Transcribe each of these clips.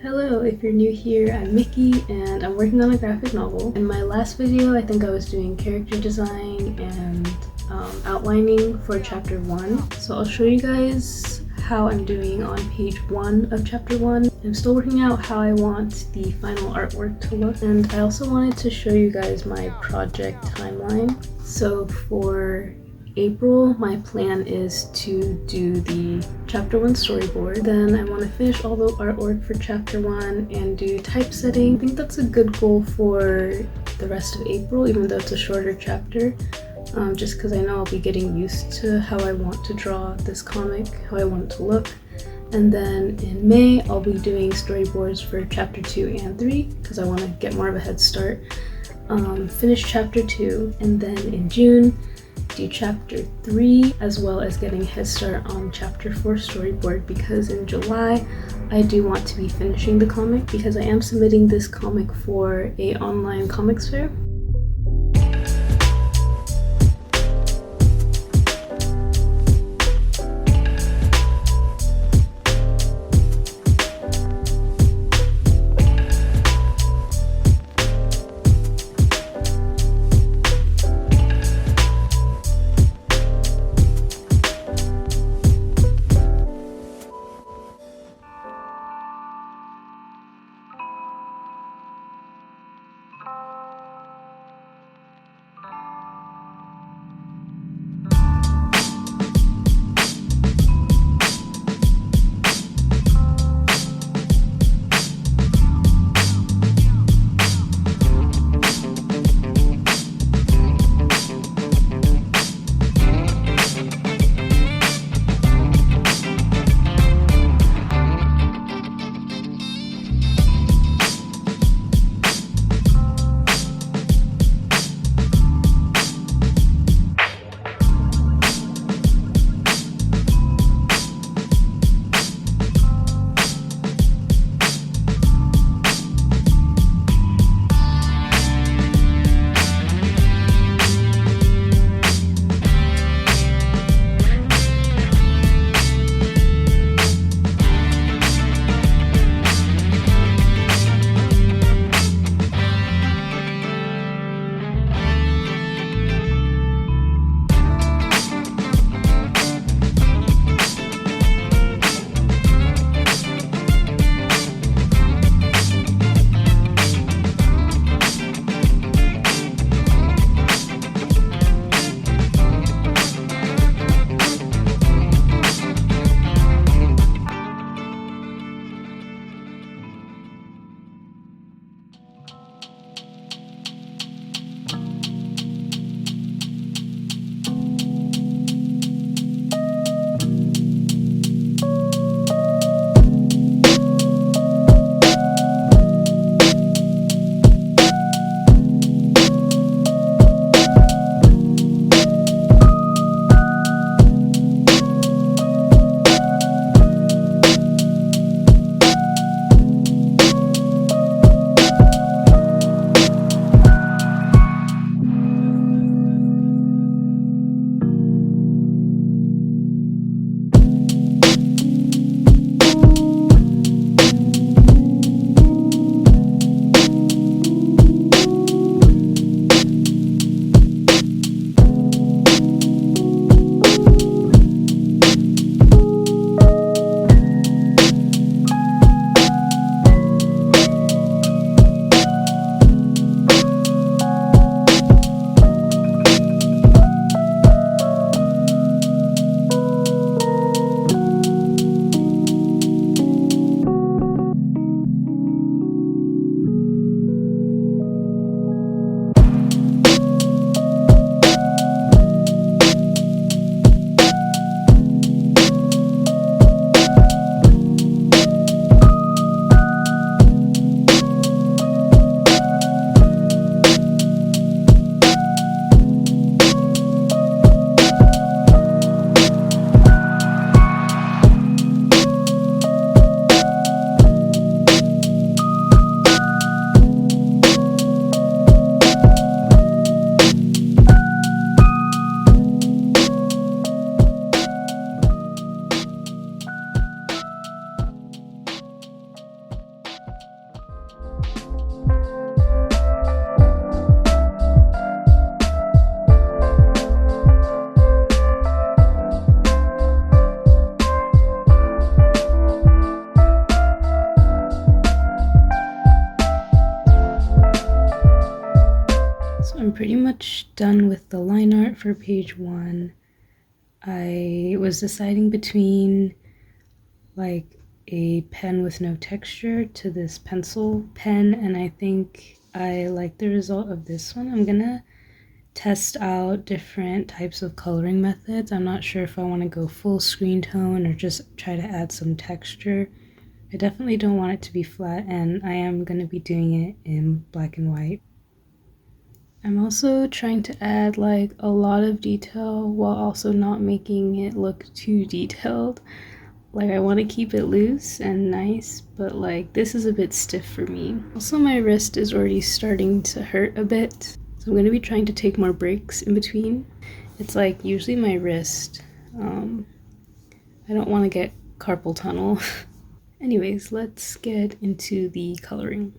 Hello, if you're new here, I'm Mickey and I'm working on a graphic novel. In my last video, I think I was doing character design and outlining for chapter 1. So I'll show you guys how I'm doing on page 1 of chapter 1. I'm still working out how I want the final artwork to look, and I also wanted to show you guys my project timeline. So for April, my plan is to do the chapter 1 storyboard. Then I want to finish all the artwork for chapter 1 and do typesetting. I think that's a good goal for the rest of April, even though it's a shorter chapter, just because I know I'll be getting used to how I want to draw this comic, how I want it to look. And then in May, I'll be doing storyboards for chapter 2 and 3 because I want to get more of a head start. Finish chapter 2, and then in June, do chapter 3, as well as getting a head start on chapter 4 storyboard, because in July I do want to be finishing the comic because I am submitting this comic for an online comics fair. I'm pretty much done with the line art for page 1. I was deciding between like a pen with no texture to this pencil pen, and I think I like the result of this one. I'm gonna test out different types of coloring methods. I'm not sure if I want to go full screen tone or just try to add some texture. I definitely don't want it to be flat, and I am going to be doing it in black and white. I'm also trying to add like a lot of detail while also not making it look too detailed. Like, I want to keep it loose and nice, but like this is a bit stiff for me. Also, my wrist is already starting to hurt a bit, so I'm going to be trying to take more breaks in between. It's like usually my wrist, I don't want to get carpal tunnel. Anyways, let's get into the coloring.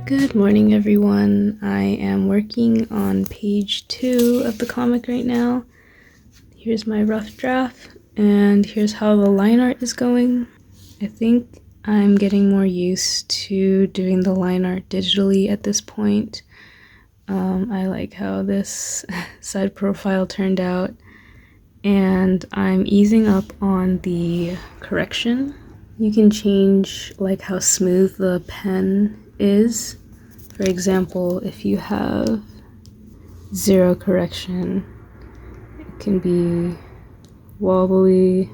Good morning, everyone. I am working on page 2 of the comic right now. Here's my rough draft, and here's how the line art is going. I think I'm getting more used to doing the line art digitally at this point. I like how this side profile turned out, and I'm easing up on the correction. You can change like how smooth the pen is. For example, if you have 0 correction, it can be wobbly,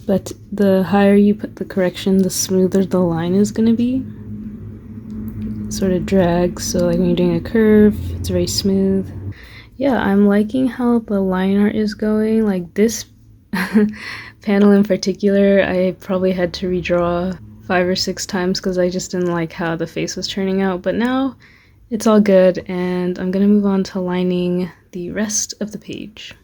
but the higher you put the correction, the smoother the line is going to be. sort of drags, so like when you're doing a curve, it's very smooth. Yeah, I'm liking how the line art is going. Like this panel in particular, I probably had to redraw 5 or 6 times because I just didn't like how the face was turning out, but now it's all good, and I'm gonna move on to lining the rest of the page.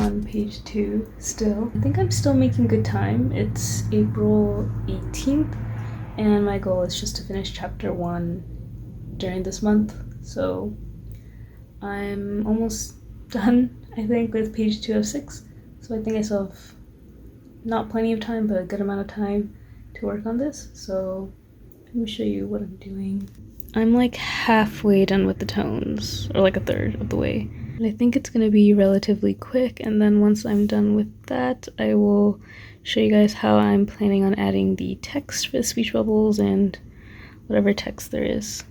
on page 2 still. I think I'm still making good time. It's April 18th, and my goal is just to finish chapter 1 during this month. So I'm almost done, I think, with page 2 of 6. So I think I still have not plenty of time, but a good amount of time to work on this. So let me show you what I'm doing. I'm like halfway done with the tones, or like a third of the way. And I think it's gonna be relatively quick, and then once I'm done with that, I will show you guys how I'm planning on adding the text for the speech bubbles and whatever text there is.